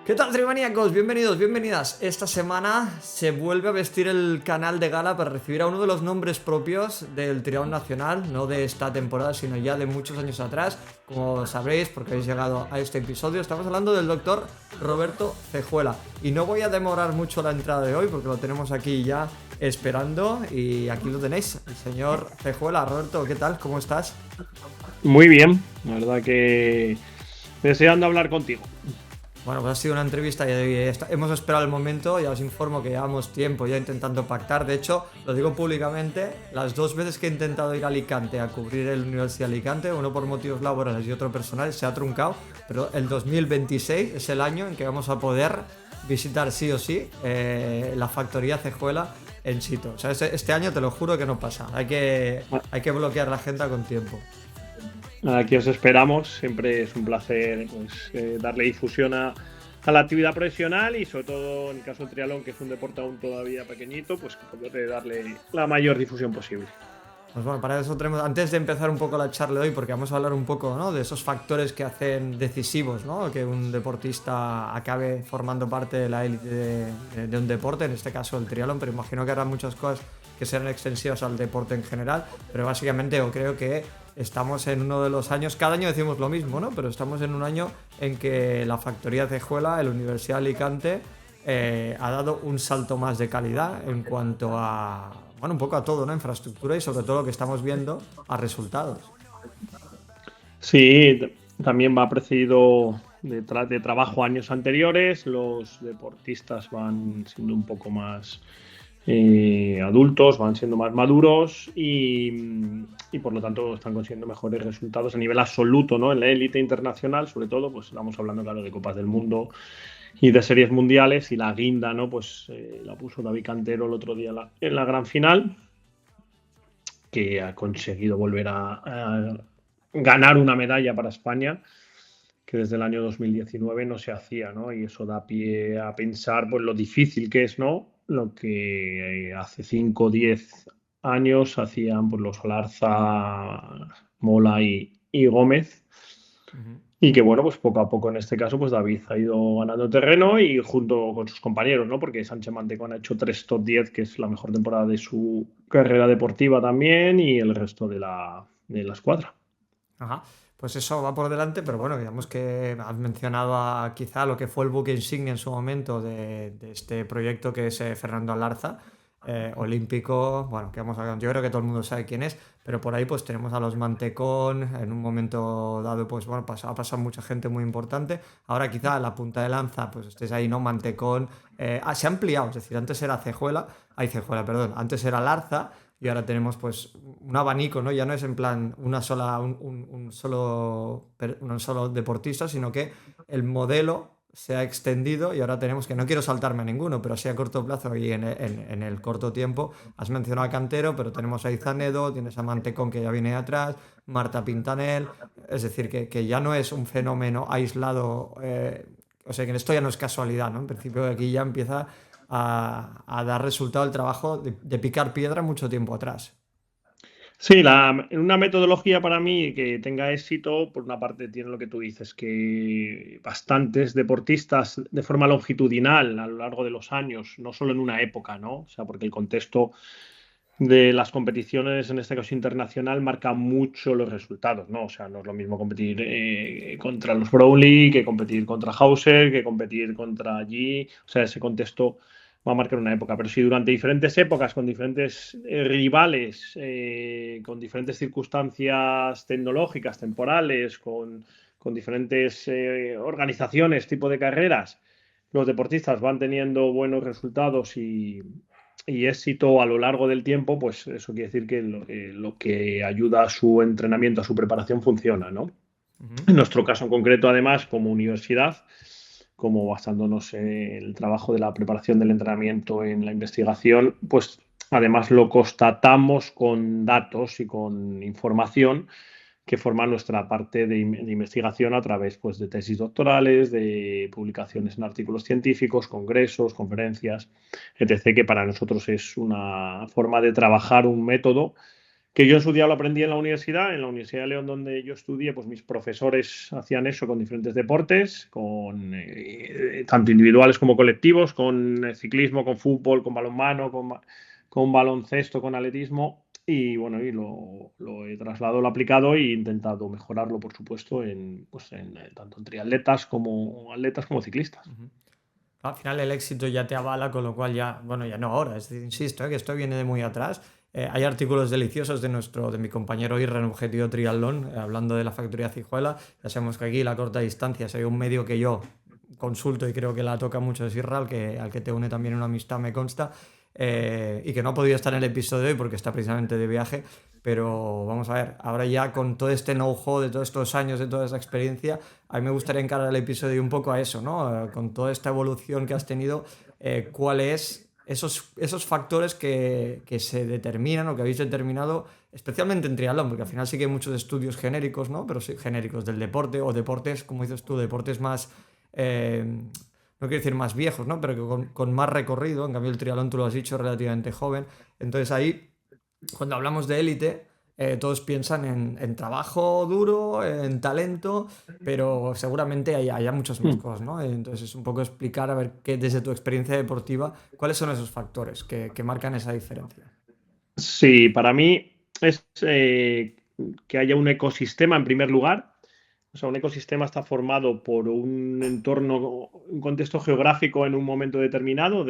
¿Qué tal, trimaníacos? Bienvenidos, bienvenidas. Esta semana se vuelve a vestir el canal de gala para recibir a uno de los nombres propios del triatlón nacional, no de esta temporada, sino ya de muchos años atrás. Como sabréis, porque habéis llegado a este episodio, estamos hablando del doctor Roberto Cejuela. Y no voy a demorar mucho la entrada de hoy, porque lo tenemos aquí ya esperando. Y aquí lo tenéis, el señor Cejuela. Roberto, ¿qué tal? ¿Cómo estás? Muy bien, la verdad que deseando hablar contigo. Bueno, pues ha sido una entrevista y hemos esperado el momento. Ya os informo que llevamos tiempo ya intentando pactar. De hecho, lo digo públicamente, las dos veces que he intentado ir a Alicante a cubrir el Universidad de Alicante, uno por motivos laborales y otro personales, se ha truncado. Pero el 2026 es el año en que vamos a poder visitar sí o sí la factoría Cejuela en Chito. O sea, este año te lo juro que no pasa. Hay que bloquear la agenda con tiempo. Aquí os esperamos, siempre es un placer pues, darle difusión a la actividad profesional y sobre todo en el caso del triatlón, que es un deporte aún todavía pequeñito, pues poder darle la mayor difusión posible. Pues bueno, para eso tenemos, antes de empezar un poco la charla de hoy, porque vamos a hablar un poco, ¿no?, de esos factores que hacen decisivos, ¿no?, que un deportista acabe formando parte de la élite de un deporte, en este caso el triatlón, pero imagino que habrá muchas cosas que serán extensivas al deporte en general, pero básicamente yo creo que estamos en uno de los años, cada año decimos lo mismo, ¿no?, pero estamos en un año en que la factoría Cejuela, la Universidad de Alicante, ha dado un salto más de calidad en cuanto a, bueno, un poco a todo, ¿no? Infraestructura y sobre todo lo que estamos viendo a resultados. Sí, también va precedido de trabajo años anteriores, los deportistas van siendo un poco más adultos, van siendo más maduros y por lo tanto están consiguiendo mejores resultados a nivel absoluto, ¿no? En la élite internacional, sobre todo, pues estamos hablando, claro, de Copas del Mundo y de series mundiales, y la guinda, ¿no? Pues la puso David Cantero el otro día en la gran final, que ha conseguido volver a ganar una medalla para España que desde el año 2019 no se hacía, ¿no? Y eso da pie a pensar pues lo difícil que es, ¿no? Lo que hace 5 o 10 años hacían pues, los Olarza, Mola y Gómez. Uh-huh. Y que bueno, pues poco a poco en este caso, pues David ha ido ganando terreno y junto con sus compañeros, ¿no? Porque Sánchez Mantecón ha hecho 3 top 10, que es la mejor temporada de su carrera deportiva también, y el resto de la escuadra. Ajá. Pues eso va por delante, pero bueno, digamos que has mencionado quizá lo que fue el buque insignia en su momento de este proyecto que es Fernando Alarza, olímpico, bueno, que yo creo que todo el mundo sabe quién es, pero por ahí pues tenemos a los Mantecón, en un momento dado pues bueno, ha pasado mucha gente muy importante, ahora quizá la punta de lanza pues estés ahí, ¿no? Mantecón, se ha ampliado, es decir, antes era Cejuela, perdón, antes era Alarza, y ahora tenemos pues un abanico, ¿no? Ya no es en plan un solo deportista, sino que el modelo se ha extendido y ahora tenemos que, no quiero saltarme a ninguno, pero así a corto plazo y en el corto tiempo, has mencionado a Cantero, pero tenemos a Izanedo, tienes a Mantecón que ya viene atrás, Marta Pintanel, es decir, que ya no es un fenómeno aislado, o sea, que esto ya no es casualidad, ¿no? En principio aquí ya empieza a dar resultado el trabajo de picar piedra mucho tiempo atrás. Sí, una metodología para mí que tenga éxito, por una parte tiene lo que tú dices, que bastantes deportistas de forma longitudinal a lo largo de los años, no solo en una época, ¿no? O sea, porque el contexto de las competiciones, en este caso internacional, marca mucho los resultados, ¿no? O sea, no es lo mismo competir contra los Brownlee que competir contra Hauser, que competir contra G. O sea, ese contexto va a marcar una época. Pero si durante diferentes épocas, con diferentes rivales, con diferentes circunstancias tecnológicas, temporales, con diferentes organizaciones, tipo de carreras, los deportistas van teniendo buenos resultados y éxito a lo largo del tiempo, pues eso quiere decir que lo que ayuda a su entrenamiento, a su preparación, funciona, ¿no? Uh-huh. En nuestro caso en concreto, además, como universidad, como basándonos en el trabajo de la preparación del entrenamiento en la investigación, pues además lo constatamos con datos y con información que forman nuestra parte de investigación a través pues, de tesis doctorales, de publicaciones en artículos científicos, congresos, conferencias, etc., que para nosotros es una forma de trabajar un método que yo en su día lo aprendí en la Universidad de León donde yo estudié, pues mis profesores hacían eso con diferentes deportes, tanto individuales como colectivos, con ciclismo, con fútbol, con balonmano, con baloncesto, con atletismo, y bueno, lo he trasladado, lo he aplicado e intentado mejorarlo, por supuesto, tanto en triatletas como atletas como ciclistas. Al final el éxito ya te avala, con lo cual ya, bueno, ya no ahora, insisto, que esto viene de muy atrás. Hay artículos deliciosos de mi compañero Irra en Objetivo Triatlón, hablando de la factoría Cijuela. Ya sabemos que aquí la corta distancia, si hay un medio que yo consulto y creo que la toca mucho es Irra, al que te une también una amistad, me consta, y que no ha podido estar en el episodio de hoy porque está precisamente de viaje. Pero vamos a ver, ahora ya con todo este know-how de todos estos años, de toda esa experiencia, a mí me gustaría encarar el episodio un poco a eso, ¿no? Con toda esta evolución que has tenido, ¿cuáles esos factores que se determinan o que habéis determinado, especialmente en triatlón? Porque al final sí que hay muchos estudios genéricos, ¿no? Pero sí, genéricos del deporte o deportes, como dices tú, deportes más, no quiero decir más viejos, ¿no? Pero que con más recorrido. En cambio el triatlón, tú lo has dicho, relativamente joven. Entonces ahí, cuando hablamos de élite, todos piensan en trabajo duro, en talento, pero seguramente haya muchas más cosas, ¿no? Entonces es un poco explicar, a ver, desde tu experiencia deportiva, ¿cuáles son esos factores que marcan esa diferencia? Sí, para mí es que haya un ecosistema en primer lugar. O sea, un ecosistema está formado por un entorno, un contexto geográfico en un momento determinado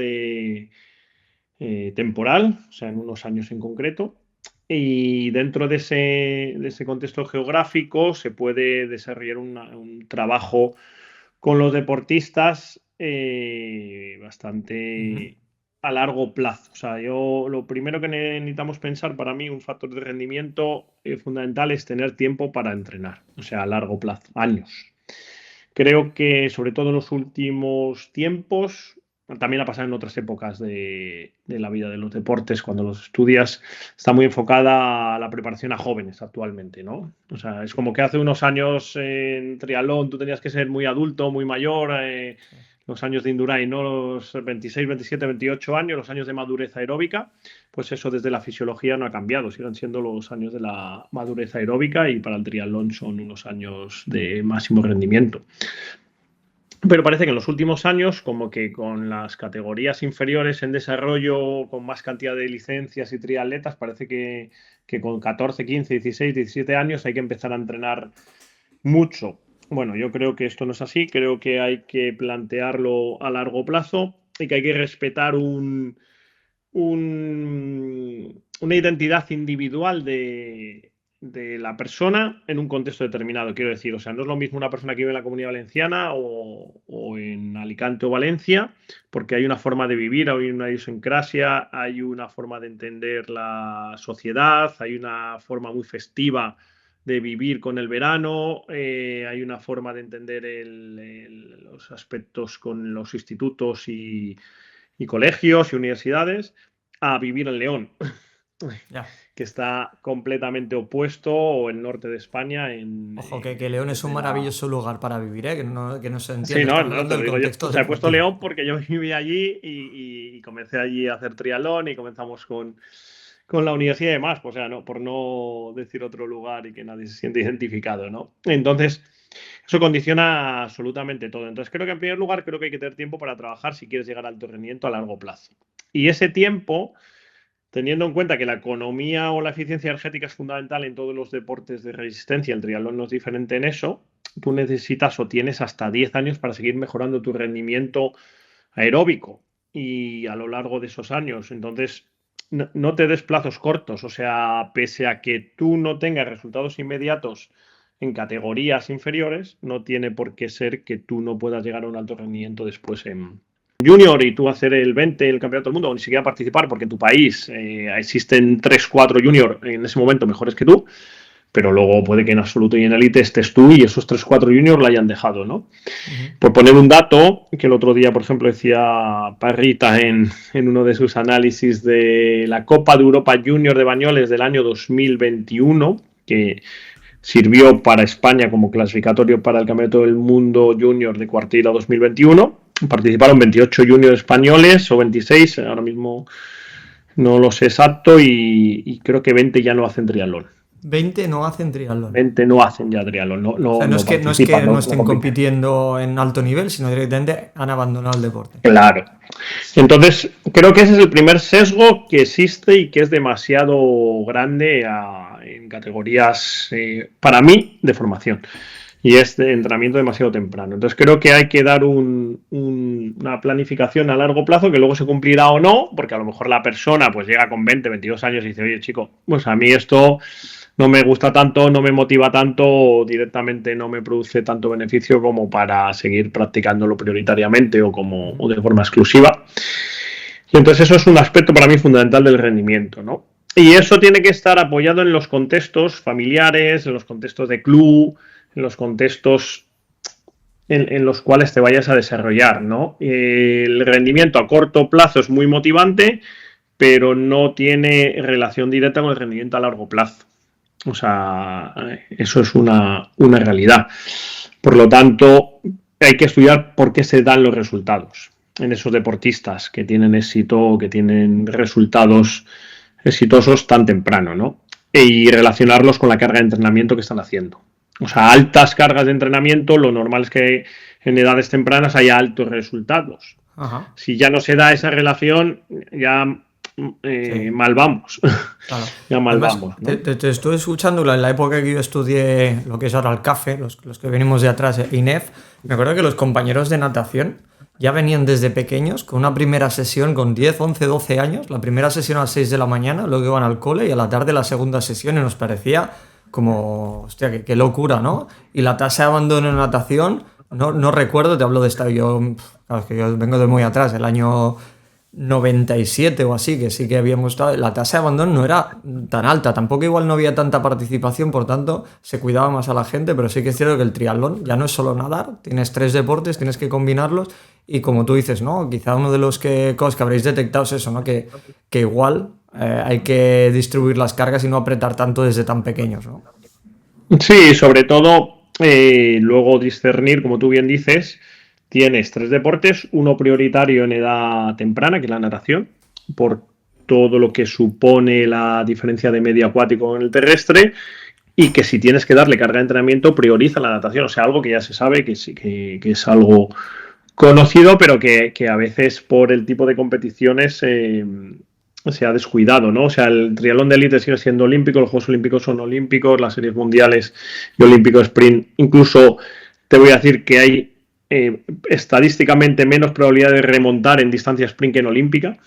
temporal, o sea, en unos años en concreto. Y dentro de ese contexto geográfico se puede desarrollar un trabajo con los deportistas bastante a largo plazo. O sea, lo primero que necesitamos pensar, para mí, un factor de rendimiento fundamental es tener tiempo para entrenar, o sea, a largo plazo, años. Creo que sobre todo en los últimos tiempos, también ha pasado en otras épocas de la vida de los deportes, cuando los estudias, está muy enfocada a la preparación a jóvenes actualmente, ¿no? O sea, es como que hace unos años en triatlón tú tenías que ser muy adulto, muy mayor, los años de Indurain, ¿no? Los 26, 27, 28 años, los años de madurez aeróbica, pues eso desde la fisiología no ha cambiado, siguen siendo los años de la madurez aeróbica y para el triatlón son unos años de máximo rendimiento. Pero parece que en los últimos años, como que con las categorías inferiores en desarrollo, con más cantidad de licencias y triatletas, parece que con 14, 15, 16, 17 años hay que empezar a entrenar mucho. Bueno, yo creo que esto no es así, creo que hay que plantearlo a largo plazo y que hay que respetar una identidad individual de la persona en un contexto determinado, quiero decir. O sea, no es lo mismo una persona que vive en la Comunidad Valenciana o en Alicante o Valencia, porque hay una forma de vivir, hay una idiosincrasia, hay una forma de entender la sociedad, hay una forma muy festiva de vivir con el verano, hay una forma de entender los aspectos con los institutos y colegios y universidades, a vivir en León. Ya. Que está completamente opuesto, o el norte de España. Ojo, que León es un maravilloso lugar para vivir, ¿eh? Que no se entiende. Sí, no, te lo digo yo. O sea, he puesto León porque yo viví allí y comencé allí a hacer triatlón y comenzamos con la universidad y demás, pues, o sea, no, por no decir otro lugar y que nadie se siente identificado, ¿no? Entonces, eso condiciona absolutamente todo. Entonces, creo que en primer lugar, creo que hay que tener tiempo para trabajar si quieres llegar al alto rendimiento a largo plazo. Y ese tiempo, teniendo en cuenta que la economía o la eficiencia energética es fundamental en todos los deportes de resistencia, el triatlón no es diferente en eso, tú necesitas o tienes hasta 10 años para seguir mejorando tu rendimiento aeróbico y a lo largo de esos años. Entonces, no te des plazos cortos. O sea, pese a que tú no tengas resultados inmediatos en categorías inferiores, no tiene por qué ser que tú no puedas llegar a un alto rendimiento después en junior y tú hacer el 20, el campeonato del mundo, o ni siquiera participar, porque en tu país existen 3, 4 junior en ese momento mejores que tú, pero luego puede que en absoluto y en élite estés tú y esos 3, 4 juniors la hayan dejado, ¿no? Por poner un dato, que el otro día, por ejemplo, decía Parrita en uno de sus análisis de la Copa de Europa Junior de Bañoles del año 2021, que sirvió para España como clasificatorio para el Campeonato del Mundo Junior de Cuartilla 2021. Participaron 28 juniors españoles o 26, ahora mismo No lo sé exacto y creo que 20 ya no hacen triatlón. 20 no hacen triatlón. 20 no hacen ya triatlón, O sea, no no es que participan, no no estén compiten. compitiendo en alto nivel, sino directamente han abandonado el deporte. Claro. Entonces, creo que ese es el primer sesgo que existe y que es demasiado grande en categorías, para mí, de formación. Y es de entrenamiento demasiado temprano. Entonces creo que hay que dar una planificación a largo plazo que luego se cumplirá o no, porque a lo mejor la persona pues llega con 20, 22 años y dice, oye chico, pues a mí esto no me gusta tanto, no me motiva tanto, o directamente no me produce tanto beneficio como para seguir practicándolo prioritariamente o de forma exclusiva. Y entonces eso es un aspecto para mí fundamental del rendimiento, ¿no? Y eso tiene que estar apoyado en los contextos familiares, en los contextos de club, en los contextos en los cuales te vayas a desarrollar, ¿no? El rendimiento a corto plazo es muy motivante, pero no tiene relación directa con el rendimiento a largo plazo. O sea, eso es una realidad. Por lo tanto, hay que estudiar por qué se dan los resultados en esos deportistas que tienen éxito, que tienen resultados exitosos tan temprano, ¿no? Y relacionarlos con la carga de entrenamiento que están haciendo. O sea, altas cargas de entrenamiento, lo normal es que en edades tempranas haya altos resultados. Ajá. Si ya no se da esa relación, ya Sí. mal vamos. Claro. Ya mal Además, vamos, ¿no? te estuve escuchando en la época que yo estudié lo que es ahora el CAFE, los que venimos de atrás, INEF. Me acuerdo que los compañeros de natación ya venían desde pequeños con una primera sesión con 10, 11, 12 años. La primera sesión a las 6 de la mañana, luego iban al cole y a la tarde la segunda sesión y nos parecía como, hostia, qué locura, ¿no? Y la tasa de abandono en natación, no recuerdo, te hablo de esta, claro, es que yo vengo de muy atrás, el año 97 o así, que sí que habíamos estado, la tasa de abandono no era tan alta, tampoco igual no había tanta participación, por tanto se cuidaba más a la gente, pero sí que es cierto que el triatlón ya no es solo nadar, tienes 3 deportes, tienes que combinarlos y como tú dices, ¿no? Quizá uno de los cosas que habréis detectado es eso, ¿no? Que igual hay que distribuir las cargas y no apretar tanto desde tan pequeños, ¿no? Sí, sobre todo luego discernir, como tú bien dices, tienes 3 deportes, uno prioritario en edad temprana, que es la natación, por todo lo que supone la diferencia de medio acuático con el terrestre, y que si tienes que darle carga de entrenamiento, prioriza la natación, o sea, algo que ya se sabe que es algo conocido, pero que a veces por el tipo de competiciones se ha descuidado, ¿no? O sea, el triatlón de élite sigue siendo olímpico, los Juegos Olímpicos son olímpicos, las series mundiales y olímpico sprint. Incluso te voy a decir que hay estadísticamente menos probabilidad de remontar en distancia sprint que en olímpica.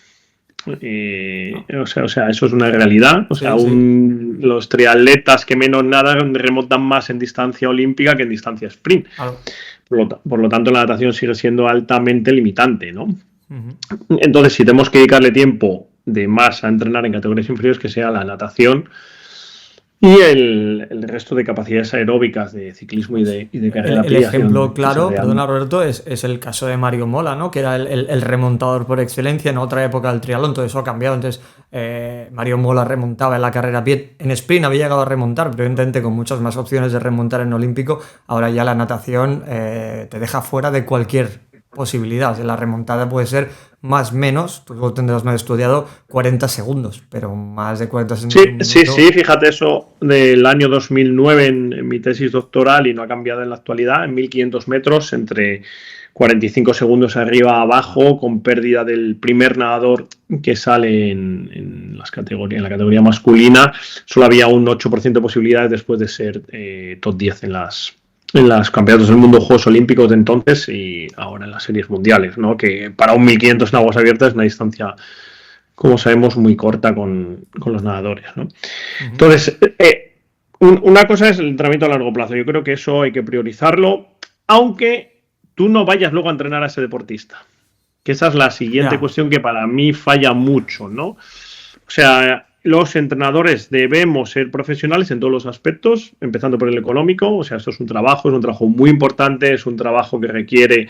O sea, eso es una realidad. O sea, Sí, sí. los triatletas que menos nadan remontan más en distancia olímpica que en distancia sprint. Claro. Por lo tanto, la natación sigue siendo altamente limitante, ¿no? Ujú. Entonces, si tenemos que dedicarle tiempo de más a entrenar en categorías inferiores, que sea la natación y el resto de capacidades aeróbicas de ciclismo y de carrera a El pie hacia ejemplo donde se claro, vean. perdona Roberto, es el caso de Mario Mola, ¿no? Que era el remontador por excelencia en otra época del triatlón, todo eso ha cambiado. Entonces, Mario Mola remontaba en la carrera a pie. En sprint había llegado a remontar, pero evidentemente con muchas más opciones de remontar en olímpico. Ahora ya la natación te deja fuera de cualquier posibilidad. O sea, la remontada puede ser más menos, tú lo tendrás más estudiado, 40 segundos, pero más de 40 Sí, segundos en un sí, minuto. sí, fíjate eso del año 2009 en mi tesis doctoral y no ha cambiado en la actualidad, en 1500 metros, entre 45 segundos arriba abajo, con pérdida del primer nadador que sale en la categoría masculina, solo había un 8% de posibilidades después de ser top 10 en los campeonatos del mundo, Juegos Olímpicos de entonces y ahora en las series mundiales, ¿no? Que para un 1500 en aguas abiertas es una distancia, como sabemos, muy corta con los nadadores, ¿no? Ujú. Entonces, una cosa es el entrenamiento a largo plazo. Yo creo que eso hay que priorizarlo, aunque tú no vayas luego a entrenar a ese deportista. Que esa es la siguiente Ya. cuestión que para mí falla mucho, ¿no? O sea, los entrenadores debemos ser profesionales en todos los aspectos, empezando por el económico. O sea, esto es un trabajo muy importante, es un trabajo que requiere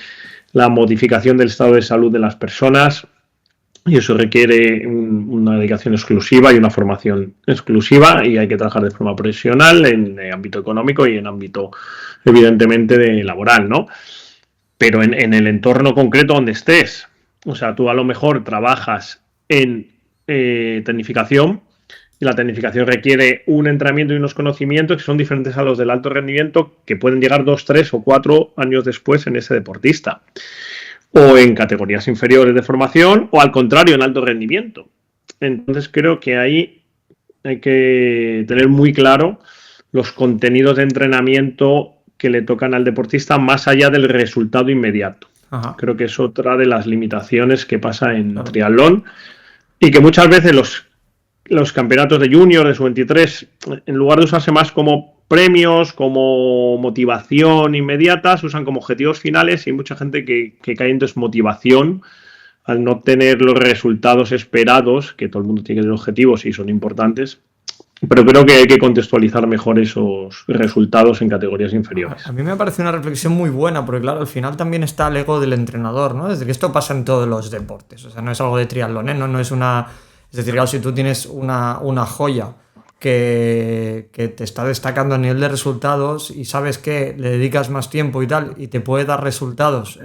la modificación del estado de salud de las personas, y eso requiere una dedicación exclusiva y una formación exclusiva y hay que trabajar de forma profesional en el ámbito económico y en ámbito, evidentemente, de laboral, ¿no? Pero en el entorno concreto donde estés. O sea, tú a lo mejor trabajas en tecnificación. Y la tecnificación requiere un entrenamiento y unos conocimientos que son diferentes a los del alto rendimiento, que pueden llegar 2, 3 o 4 años después en ese deportista. O en categorías inferiores de formación, o al contrario, en alto rendimiento. Entonces creo que ahí hay que tener muy claro los contenidos de entrenamiento que le tocan al deportista más allá del resultado inmediato. Ajá. Creo que es otra de las limitaciones que pasa en triatlón, y que muchas veces los campeonatos de junior, de sub-23, en lugar de usarse más como premios, como motivación inmediata, se usan como objetivos finales, y hay mucha gente que cae en desmotivación al no tener los resultados esperados, que todo el mundo tiene que tener objetivos y son importantes, pero creo que hay que contextualizar mejor esos resultados en categorías inferiores. A mí me parece una reflexión muy buena, porque claro, al final también está el ego del entrenador, ¿no? Desde que esto pasa en todos los deportes, o sea, no es algo de triatlón, ¿eh? No es una... Es decir, claro, si tú tienes una joya que te está destacando a nivel de resultados y sabes que le dedicas más tiempo y tal, y te puede dar resultados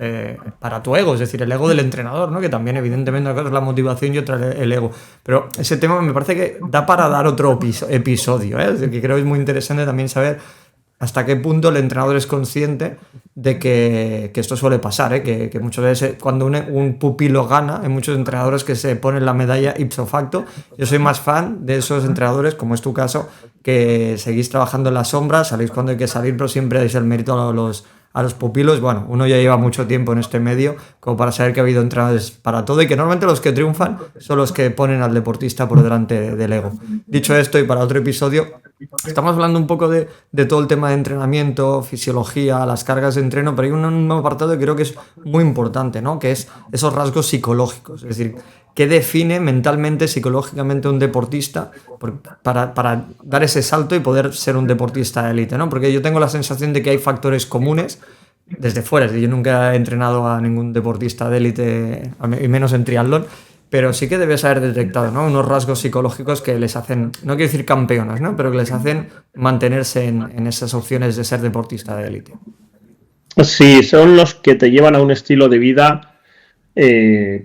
para tu ego, es decir, el ego del entrenador, ¿no? Que también evidentemente una cosa es la motivación y otra el ego. Pero ese tema me parece que da para dar otro episodio, ¿eh? Es decir, que creo que es muy interesante también saber hasta qué punto el entrenador es consciente de que esto suele pasar, ¿eh? Que muchas veces cuando un pupilo gana, hay muchos entrenadores que se ponen la medalla ipso facto. Yo soy más fan de esos entrenadores, como es tu caso, que seguís trabajando en la sombra, salís cuando hay que salir, pero siempre dais el mérito a los pupilos. Bueno, uno ya lleva mucho tiempo en este medio como para saber que ha habido entrenadores para todo, y que normalmente los que triunfan son los que ponen al deportista por delante del ego. Dicho esto, y para otro episodio, estamos hablando un poco de todo el tema de entrenamiento, fisiología, las cargas de entreno, pero hay un apartado que creo que es muy importante, ¿no? Que es esos rasgos psicológicos. Es decir, ¿qué define mentalmente, psicológicamente un deportista para dar ese salto y poder ser un deportista de élite, ¿no? Porque yo tengo la sensación de que hay factores comunes desde fuera. Es decir, yo nunca he entrenado a ningún deportista de élite, y menos en triatlón, pero sí que debes haber detectado, ¿no? Unos rasgos psicológicos que les hacen, no quiero decir campeones, ¿no? Pero que les hacen mantenerse en esas opciones de ser deportista de élite. Sí, son los que te llevan a un estilo de vida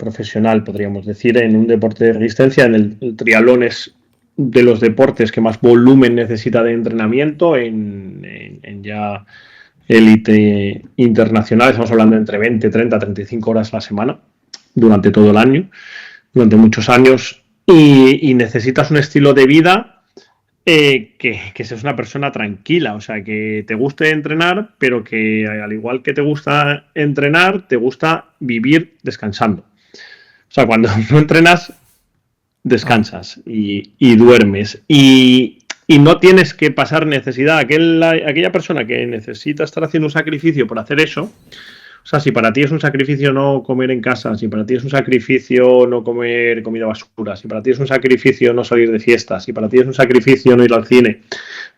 profesional, podríamos decir, en un deporte de resistencia. El triatlón es de los deportes que más volumen necesita de entrenamiento en ya élite internacional. Estamos hablando de entre 20, 30, 35 horas a la semana durante todo el año, durante muchos años, y necesitas un estilo de vida que seas una persona tranquila, o sea, que te guste entrenar, pero que al igual que te gusta entrenar, te gusta vivir descansando. O sea, cuando no entrenas, descansas y duermes, y no tienes que pasar necesidad. Aquella persona que necesita estar haciendo un sacrificio por hacer eso, o sea, si para ti es un sacrificio no comer en casa, si para ti es un sacrificio no comer comida basura, si para ti es un sacrificio no salir de fiestas, si para ti es un sacrificio no ir al cine,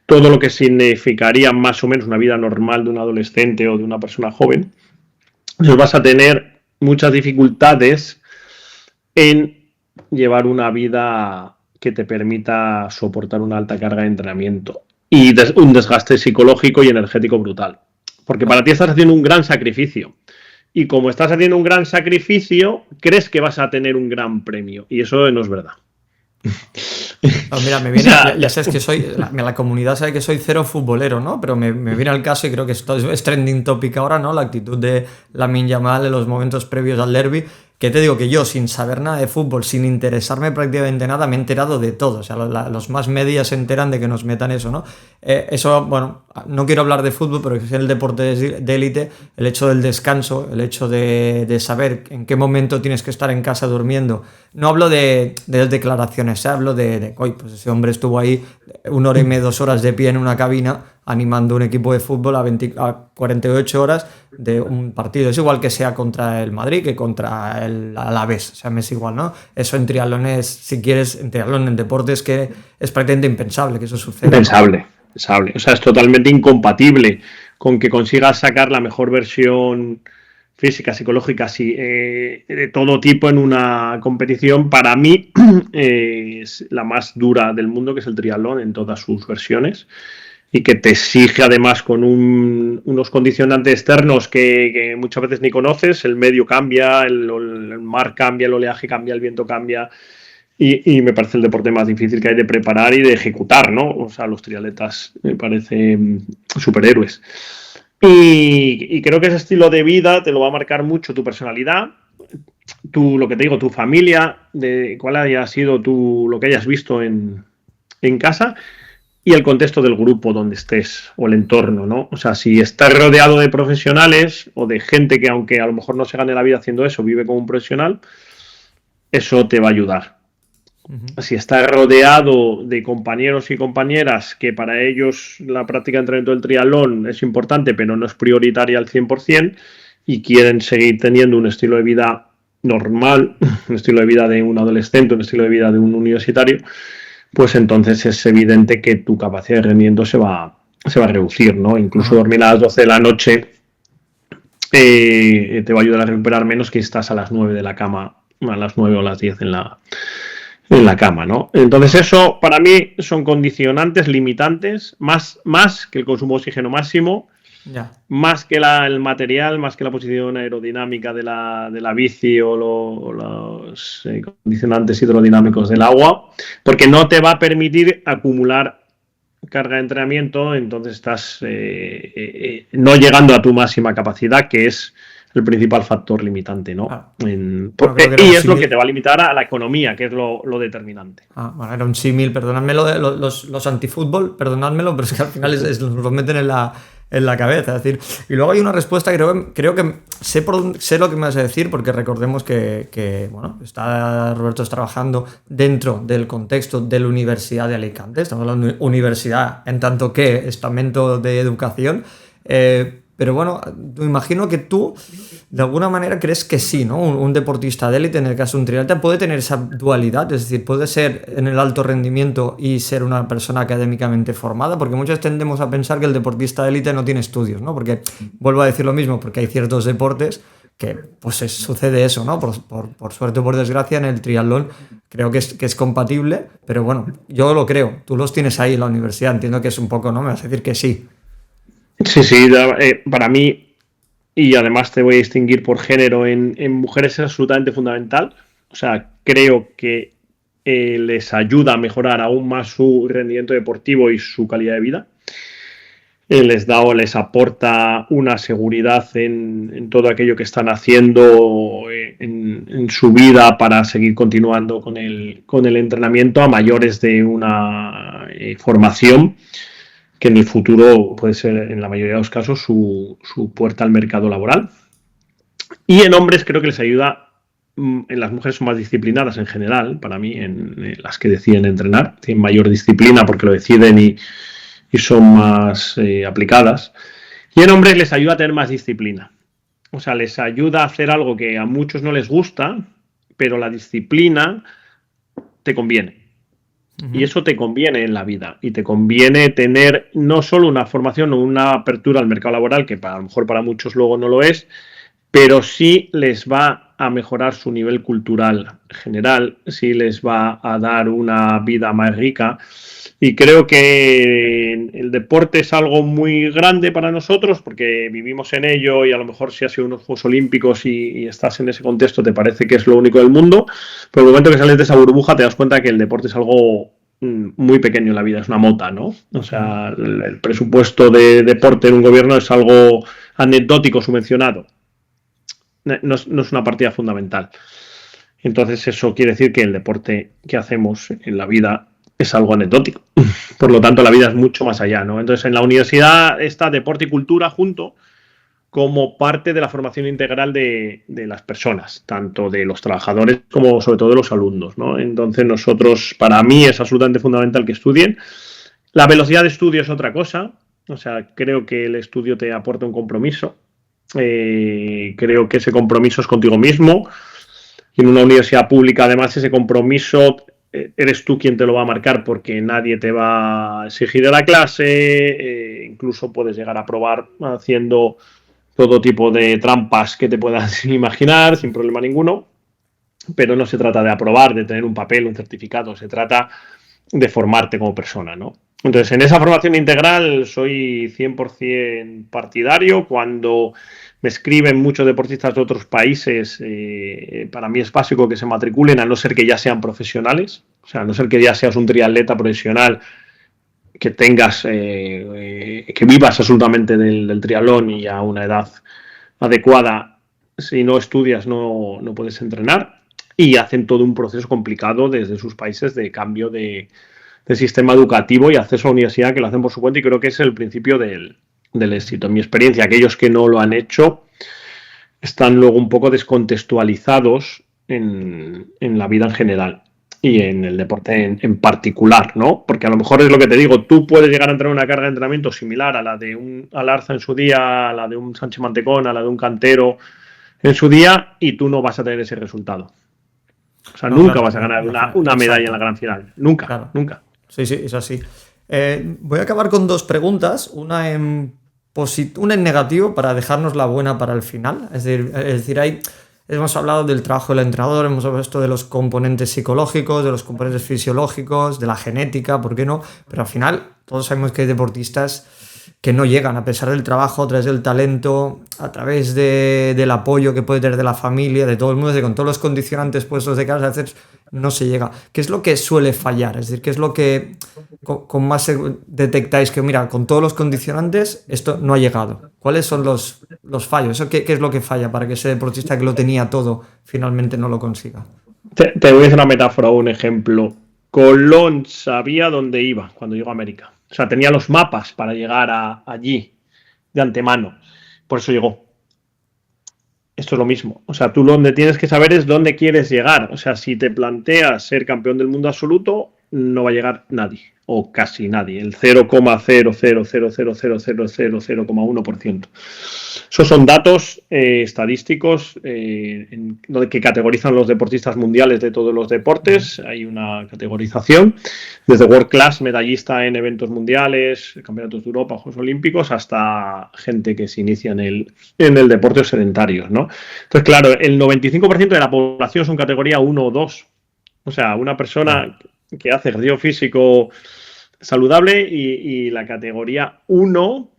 todo lo que significaría más o menos una vida normal de un adolescente o de una persona joven, pues vas a tener muchas dificultades en llevar una vida que te permita soportar una alta carga de entrenamiento y un desgaste psicológico y energético brutal. Porque para ti estás haciendo un gran sacrificio. Y como estás haciendo un gran sacrificio, crees que vas a tener un gran premio. Y eso no es verdad. No, mira, me viene, ya sabes que soy, la comunidad sabe que soy cero futbolero, ¿no? Pero me viene al caso, y creo que esto es trending topic ahora, ¿no? La actitud de Lamine Yamal en los momentos previos al derbi. Que te digo que yo, sin saber nada de fútbol, sin interesarme prácticamente nada, me he enterado de todo. O sea, los más medias se enteran de que nos metan eso, ¿no? Eso, bueno, no quiero hablar de fútbol, pero es el deporte de élite, el hecho del descanso, el hecho de saber en qué momento tienes que estar en casa durmiendo. No hablo de declaraciones, hablo pues ese hombre estuvo ahí 1 hora y media, 2 horas de pie en una cabina animando un equipo de fútbol a 48 horas de un partido. Es igual que sea contra el Madrid que contra el Alavés, o sea, me es igual, ¿no? Eso en triatlón es, si quieres, en triatlón, en deportes, que es prácticamente impensable que eso suceda. Impensable. O sea, es totalmente incompatible con que consigas sacar la mejor versión física, psicológica, de todo tipo en una competición. Para mí es la más dura del mundo, que es el triatlón en todas sus versiones, y que te exige además con unos condicionantes externos que muchas veces ni conoces. El medio cambia, el mar cambia, el oleaje cambia, el viento cambia, y me parece el deporte más difícil que hay de preparar y de ejecutar, ¿no? O sea, los triatletas me parecen superhéroes. Y creo que ese estilo de vida te lo va a marcar mucho tu personalidad, lo que te digo, tu familia, de cuál haya sido lo que hayas visto en casa y el contexto del grupo donde estés o el entorno, ¿no? O sea, si estás rodeado de profesionales o de gente que aunque a lo mejor no se gane la vida haciendo eso, vive como un profesional, eso te va a ayudar. Si estás rodeado de compañeros y compañeras que para ellos la práctica de entrenamiento del triatlón es importante, pero no es prioritaria al 100% y quieren seguir teniendo un estilo de vida normal, un estilo de vida de un adolescente, un estilo de vida de un universitario, pues entonces es evidente que tu capacidad de rendimiento se va a reducir, ¿no? Incluso dormir a las 12 de la noche te va a ayudar a recuperar menos que estás a las 9 de la cama, a las 9 o las 10 en la cama, ¿no? Entonces eso para mí son condicionantes limitantes, más que el consumo de oxígeno máximo, más que el material, más que la posición aerodinámica de la bici o los condicionantes hidrodinámicos del agua, porque no te va a permitir acumular carga de entrenamiento, entonces estás no llegando a tu máxima capacidad, que es el principal factor limitante, ¿no? Y es lo que te va a limitar a la economía, que es lo determinante. Bueno, era un símil, perdonadmelo, de los antifútbol, perdonádmelo, pero es que al final nos lo meten en la cabeza. Es decir, y luego hay una respuesta, creo que sé lo que me vas a decir, porque recordemos que bueno, Roberto está trabajando dentro del contexto de la Universidad de Alicante, estamos hablando de universidad en tanto que estamento de educación, pero bueno, me imagino que tú de alguna manera crees que sí, ¿no? Un deportista de élite, en el caso de un triatleta, puede tener esa dualidad, es decir, puede ser en el alto rendimiento y ser una persona académicamente formada, porque muchos tendemos a pensar que el deportista de élite no tiene estudios, ¿no? Porque, vuelvo a decir lo mismo, porque hay ciertos deportes que pues sucede eso, ¿no? Por suerte o por desgracia en el triatlón creo que es compatible, pero bueno, yo lo creo, tú los tienes ahí en la universidad, entiendo que es un poco, ¿no? Me vas a decir que sí. Sí, para mí, y además te voy a distinguir por género, en mujeres es absolutamente fundamental. O sea, creo que les ayuda a mejorar aún más su rendimiento deportivo y su calidad de vida. Les aporta una seguridad en todo aquello que están haciendo en su vida para seguir continuando con el entrenamiento a mayores de una formación que en el futuro puede ser, en la mayoría de los casos, su puerta al mercado laboral. Y en hombres creo que les ayuda, en las mujeres son más disciplinadas en general, para mí, en las que deciden entrenar, tienen mayor disciplina porque lo deciden y son más aplicadas. Y en hombres les ayuda a tener más disciplina. O sea, les ayuda a hacer algo que a muchos no les gusta, pero la disciplina te conviene. Y eso te conviene en la vida y te conviene tener no solo una formación o una apertura al mercado laboral, que a lo mejor para muchos luego no lo es, pero sí les va a mejorar su nivel cultural general, sí les va a dar una vida más rica. Y creo que el deporte es algo muy grande para nosotros porque vivimos en ello y a lo mejor si has sido unos Juegos Olímpicos y estás en ese contexto te parece que es lo único del mundo, pero el momento que sales de esa burbuja te das cuenta que el deporte es algo muy pequeño en la vida, es una mota, ¿no? O sea, el presupuesto de deporte en un gobierno es algo anecdótico, subvencionado. No es una partida fundamental. Entonces eso quiere decir que el deporte que hacemos en la vida es algo anecdótico. Por lo tanto, la vida es mucho más allá, ¿no? Entonces, en la universidad está deporte y cultura junto como parte de la formación integral de las personas, tanto de los trabajadores como sobre todo de los alumnos, ¿no? Entonces, para mí es absolutamente fundamental que estudien. La velocidad de estudio es otra cosa. O sea, creo que el estudio te aporta un compromiso. Creo que ese compromiso es contigo mismo. Y en una universidad pública, además, ese compromiso eres tú quien te lo va a marcar porque nadie te va a exigir de la clase, incluso puedes llegar a probar haciendo todo tipo de trampas que te puedas imaginar sin problema ninguno, pero no se trata de aprobar, de tener un papel, un certificado, se trata de formarte como persona, ¿no? Entonces, en esa formación integral soy 100% partidario cuando Me escriben muchos deportistas de otros países. Para mí es básico que se matriculen, a no ser que ya sean profesionales. O sea, a no ser que ya seas un triatleta profesional, que tengas, que vivas absolutamente del triatlón y a una edad adecuada. Si no estudias, no puedes entrenar. Y hacen todo un proceso complicado desde sus países de cambio de sistema educativo y acceso a la universidad, que lo hacen por su cuenta, y creo que es el principio del éxito. En mi experiencia, aquellos que no lo han hecho están luego un poco descontextualizados en la vida en general y en el deporte en particular, ¿no? Porque a lo mejor es lo que te digo, tú puedes llegar a entrar en una carga de entrenamiento similar a la de un Alarza en su día, a la de un Sánchez Mantecón, a la de un Cantero en su día, y tú no vas a tener ese resultado. O sea, nunca vas a ganar una medalla en la gran final. Nunca, nunca. Sí, es así. Voy a acabar con 2 preguntas, una en negativo para dejarnos la buena para el final. Es decir, hemos hablado del trabajo del entrenador, hemos hablado esto de los componentes psicológicos, de los componentes fisiológicos, de la genética, ¿por qué no? Pero al final todos sabemos que hay deportistas que no llegan, a pesar del trabajo, a través del talento, a través del apoyo que puede tener de la familia, de todo el mundo, con todos los condicionantes puestos de cara, a veces no se llega. ¿Qué es lo que suele fallar? Es decir, ¿qué es lo que con más detectáis que, mira, con todos los condicionantes esto no ha llegado? ¿Cuáles son los fallos? ¿Qué es lo que falla para que ese deportista que lo tenía todo finalmente no lo consiga? Te voy a hacer una metáfora o un ejemplo. Colón sabía dónde iba cuando llegó a América. O sea, tenía los mapas para llegar allí de antemano. Por eso llegó. Esto es lo mismo. O sea, tú lo que tienes que saber es dónde quieres llegar. O sea, si te planteas ser campeón del mundo absoluto, no va a llegar nadie. O casi nadie. El 0,0000000,1%. Esos son datos estadísticos que categorizan los deportistas mundiales de todos los deportes. Hay una categorización desde World Class, medallista en eventos mundiales, campeonatos de Europa, Juegos Olímpicos, hasta gente que se inicia en el deporte sedentario, ¿no? Entonces, claro, el 95% de la población son categoría 1 o 2. O sea, una persona que hace ejercicio físico saludable y la categoría 1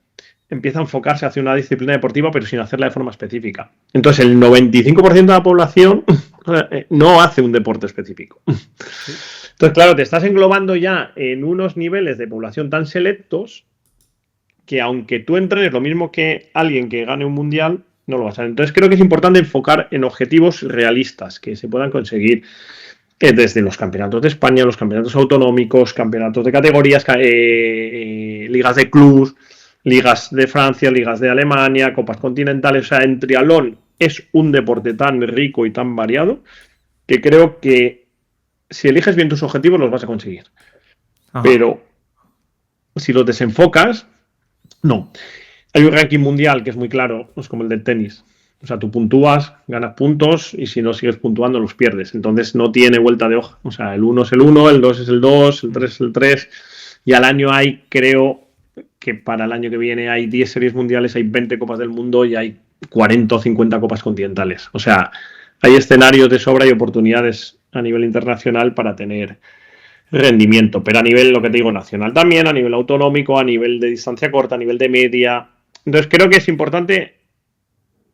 empieza a enfocarse hacia una disciplina deportiva, pero sin hacerla de forma específica. Entonces, el 95% de la población no hace un deporte específico. Entonces, claro, te estás englobando ya en unos niveles de población tan selectos que aunque tú entrenes lo mismo que alguien que gane un mundial, no lo vas a hacer. Entonces, creo que es importante enfocar en objetivos realistas que se puedan conseguir desde los campeonatos de España, los campeonatos autonómicos, campeonatos de categorías, ligas de clubs, ligas de Francia, ligas de Alemania, copas continentales. O sea, en triatlón es un deporte tan rico y tan variado que creo que si eliges bien tus objetivos los vas a conseguir. Ajá. Pero si los desenfocas, no. Hay un ranking mundial que es muy claro, es como el del tenis. O sea, tú puntúas, ganas puntos y si no sigues puntuando los pierdes. Entonces no tiene vuelta de hoja. O sea, el 1 es el 1, el 2 es el 2, el 3 es el 3. Y al año hay, creo que para el año que viene hay 10 series mundiales, hay 20 copas del mundo y hay 40 o 50 copas continentales. O sea, hay escenarios de sobra y oportunidades a nivel internacional para tener rendimiento. Pero a nivel, lo que te digo, nacional también, a nivel autonómico, a nivel de distancia corta, a nivel de media. Entonces creo que es importante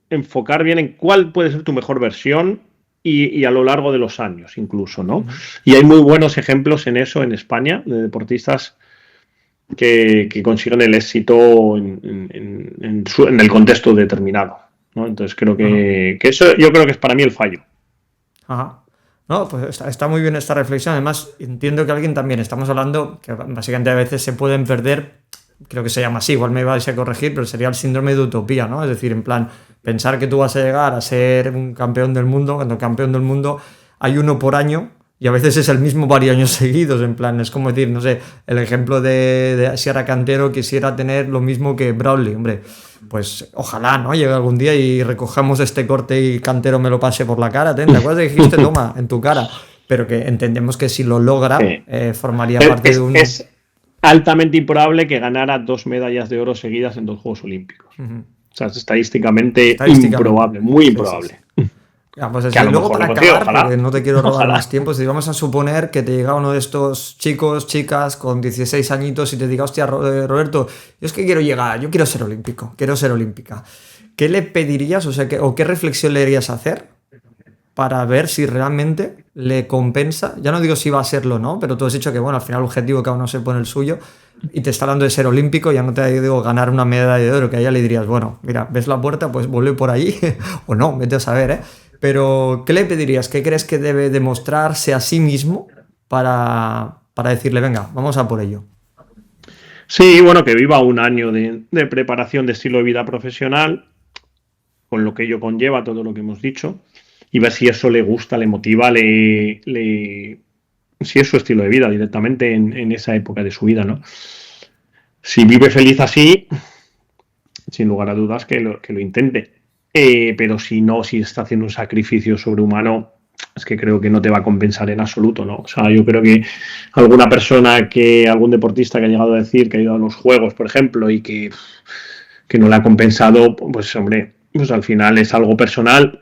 enfocar bien en cuál puede ser tu mejor versión y a lo largo de los años incluso, ¿no? Y hay muy buenos ejemplos en eso en España, de deportistas que consiguen el éxito en el contexto determinado, ¿no? Entonces creo que eso yo creo que es para mí el fallo. Ajá. No, pues está muy bien esta reflexión. Además, entiendo que alguien también, estamos hablando que básicamente a veces se pueden perder, creo que se llama así, igual me vais a corregir, pero sería el síndrome de utopía, ¿no? Es decir, en plan, pensar que tú vas a llegar a ser un campeón del mundo, cuando el campeón del mundo hay uno por año y a veces es el mismo varios años seguidos, en plan, es como decir, no sé, el ejemplo de Sierra Cantero quisiera tener lo mismo que Brownlee, hombre, pues ojalá, ¿no? Llegue algún día y recojamos este corte y Cantero me lo pase por la cara, ¿te acuerdas que dijiste, toma, en tu cara? Pero que entendemos que si lo logra, formaría parte de un... Es altamente improbable que ganara 2 medallas de oro seguidas en 2 Juegos Olímpicos. O sea, es estadísticamente improbable, muy improbable. Sí. Ya, pues así, luego para acabar, porque no te quiero robar más tiempo, si vamos a suponer que te llega uno de estos chicos, chicas con 16 añitos y te diga, hostia, Roberto, yo es que quiero llegar, yo quiero ser olímpico, quiero ser olímpica. ¿qué le pedirías, o sea, o qué reflexión le harías hacer para ver si realmente le compensa? Ya no digo si va a serlo o no, pero tú has dicho que, bueno, al final el objetivo cada uno se pone el suyo y te está hablando de ser olímpico, ya no te digo ganar una medalla de oro, que a ella le dirías, bueno, mira, ves la puerta, pues vuelve por ahí, o no, vete a saber, ¿eh? Pero, ¿qué le pedirías? ¿Qué crees que debe demostrarse a sí mismo para decirle, venga, vamos a por ello? Sí, bueno, que viva un año de preparación de estilo de vida profesional, con lo que ello conlleva, todo lo que hemos dicho, y ver si eso le gusta, le motiva, si es su estilo de vida directamente en esa época de su vida, ¿no? Si vive feliz así, sin lugar a dudas que lo intente. Pero si no, si está haciendo un sacrificio sobrehumano, es que creo que no te va a compensar en absoluto, ¿no? O sea, yo creo que algún deportista que ha llegado a decir que ha ido a los Juegos, por ejemplo, y que no le ha compensado, pues hombre, pues al final es algo personal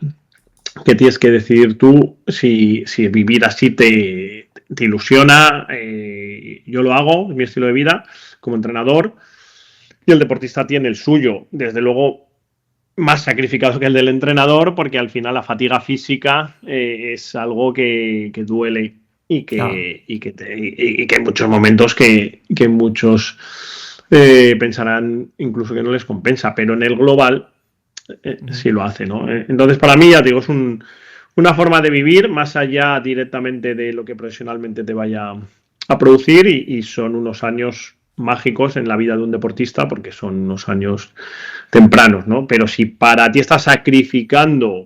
que tienes que decidir tú si vivir así te ilusiona. Yo lo hago, es mi estilo de vida como entrenador, y el deportista tiene el suyo, desde luego más sacrificado que el del entrenador, porque al final la fatiga física es algo que duele Claro. y que en muchos momentos que muchos pensarán incluso que no les compensa, pero en el global sí lo hace, ¿no? Entonces, para mí, ya digo, es una forma de vivir más allá directamente de lo que profesionalmente te vaya a producir y son unos años mágicos en la vida de un deportista porque son unos años tempranos, ¿no? Pero si para ti estás sacrificando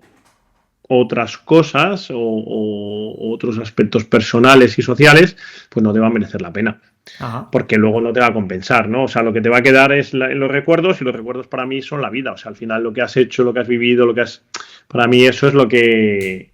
otras cosas o otros aspectos personales y sociales, pues no te va a merecer la pena Ajá. porque luego no te va a compensar, ¿no? O sea, lo que te va a quedar es los recuerdos y los recuerdos para mí son la vida. O sea, al final lo que has hecho, lo que has vivido, para mí eso es lo que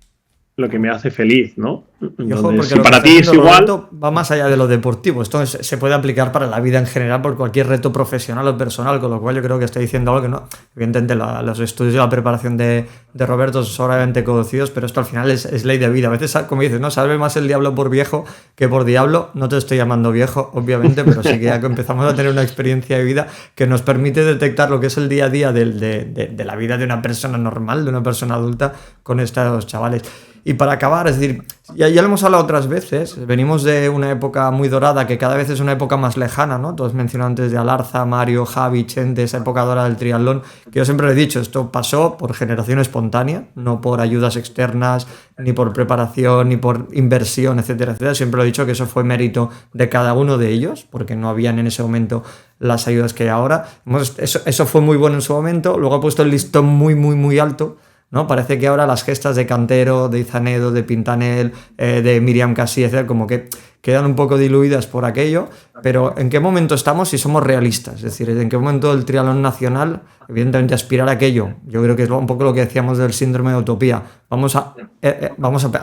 me hace feliz, ¿no? Y ojo, Entonces, porque si lo que para está ti es diciendo igual, Roberto va más allá de lo deportivo. Esto se puede aplicar para la vida en general por cualquier reto profesional o personal, con lo cual yo creo que está diciendo algo que no. Evidentemente, los estudios y la preparación de Roberto son sobradamente conocidos, pero esto al final es ley de vida. A veces, como dices, ¿no? Salve más el diablo por viejo que por diablo. No te estoy llamando viejo, obviamente, pero sí que ya que empezamos a tener una experiencia de vida que nos permite detectar lo que es el día a día de la vida de una persona normal, de una persona adulta, con estos chavales. Y para acabar, es decir, ya lo hemos hablado otras veces, venimos de una época muy dorada que cada vez es una época más lejana, ¿no? Todos mencionaron antes de Alarza, Mario, Javi, Chente, esa época dorada del triatlón, que yo siempre lo he dicho, esto pasó por generación espontánea, no por ayudas externas, ni por preparación, ni por inversión, etcétera, etcétera. Siempre lo he dicho que eso fue mérito de cada uno de ellos, porque no habían en ese momento las ayudas que hay ahora. Eso fue muy bueno en su momento, luego ha puesto el listón muy, muy, muy alto, ¿no? Parece que ahora las gestas de Cantero, de Izanedo, de Pintanel, de Miriam Casí, etc., como que quedan un poco diluidas por aquello, pero ¿en qué momento estamos si somos realistas? Es decir, ¿en qué momento el triatlón nacional, evidentemente, aspirar a aquello? Yo creo que es un poco lo que decíamos del síndrome de utopía. Vamos a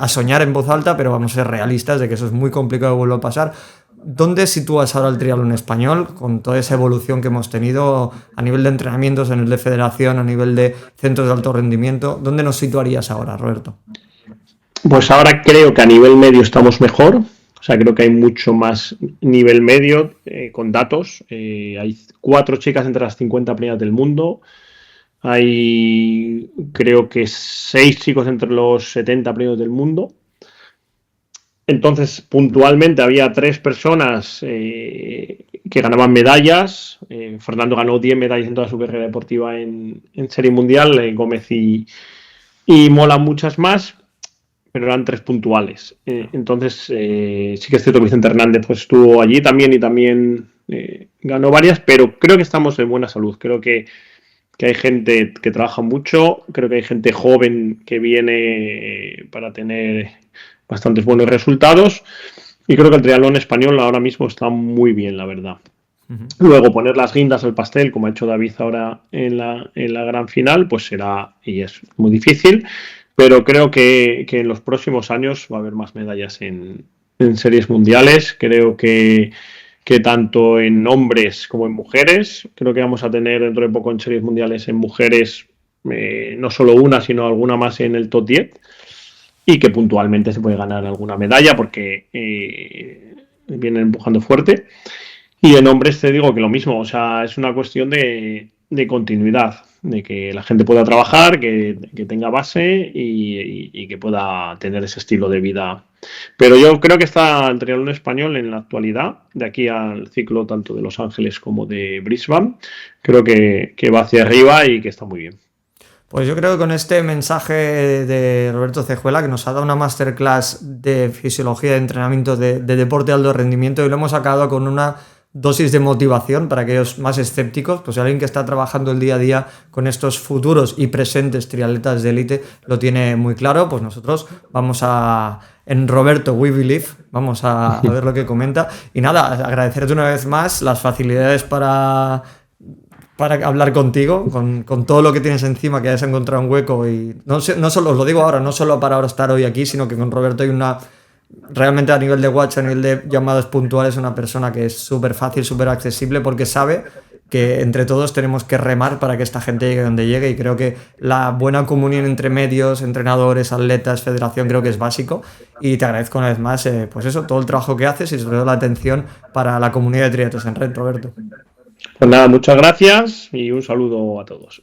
soñar en voz alta, pero vamos a ser realistas de que eso es muy complicado que vuelva a pasar. ¿Dónde sitúas ahora el triatlón español con toda esa evolución que hemos tenido a nivel de entrenamientos, a nivel de federación, a nivel de centros de alto rendimiento? ¿Dónde nos situarías ahora, Roberto? pues ahora creo que a nivel medio estamos mejor. O sea, creo que hay mucho más nivel medio con datos. Hay 4 chicas entre las 50 primeras del mundo. Hay, creo que 6 chicos entre los 70 primeros del mundo. Entonces, puntualmente había 3 personas que ganaban medallas. Fernando ganó 10 medallas en toda su carrera deportiva en Serie Mundial. Gómez y Mola muchas más, pero eran 3 puntuales. Entonces, sí que es cierto que Vicente Hernández pues, estuvo allí también y también ganó varias, pero creo que estamos en buena salud. Creo que hay gente que trabaja mucho, creo que hay gente joven que viene para tener bastantes buenos resultados y creo que el triatlón español ahora mismo está muy bien, la verdad. Uh-huh. Luego poner las guindas al pastel, como ha hecho David ahora en la gran final, pues será y es muy difícil, pero creo que en los próximos años va a haber más medallas en series mundiales. Creo que tanto en hombres como en mujeres, creo que vamos a tener dentro de poco en series mundiales en mujeres no solo una, sino alguna más en el top 10 y que puntualmente se puede ganar alguna medalla porque vienen empujando fuerte. Y en hombres te digo que lo mismo, o sea, es una cuestión de continuidad, de que la gente pueda trabajar, que tenga base y que pueda tener ese estilo de vida. Pero yo creo que está el triatlón español en la actualidad, de aquí al ciclo tanto de Los Ángeles como de Brisbane, creo que va hacia arriba y que está muy bien. Pues yo creo que con este mensaje de Roberto Cejuela, que nos ha dado una masterclass de fisiología de entrenamiento de deporte de alto rendimiento, y lo hemos acabado con una dosis de motivación para aquellos más escépticos, pues alguien que está trabajando el día a día con estos futuros y presentes triatletas de élite lo tiene muy claro. Pues nosotros vamos en Roberto We Believe, vamos a ver lo que comenta. Y nada, agradecerte una vez más las facilidades para hablar contigo, con todo lo que tienes encima, que hayas encontrado un hueco. Y no solo, os lo digo ahora, no solo para ahora estar hoy aquí, sino que con Roberto hay realmente a nivel de watch, a nivel de llamadas puntuales, una persona que es súper fácil, súper accesible, porque sabe que entre todos tenemos que remar para que esta gente llegue donde llegue. Y creo que la buena comunión entre medios, entrenadores, atletas, federación, creo que es básico. Y te agradezco una vez más, pues eso, todo el trabajo que haces y sobre todo la atención para la comunidad de triatletas en red, Roberto. Pues nada, muchas gracias y un saludo a todos.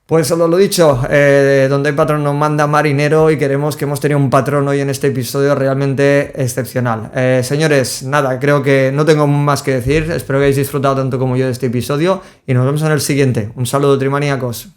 Pues lo dicho, donde hay patrón nos manda marinero, y queremos que hemos tenido un patrón hoy en este episodio realmente excepcional. Señores, nada, creo que no tengo más que decir. Espero que hayáis disfrutado tanto como yo de este episodio y nos vemos en el siguiente. Un saludo, trimaníacos.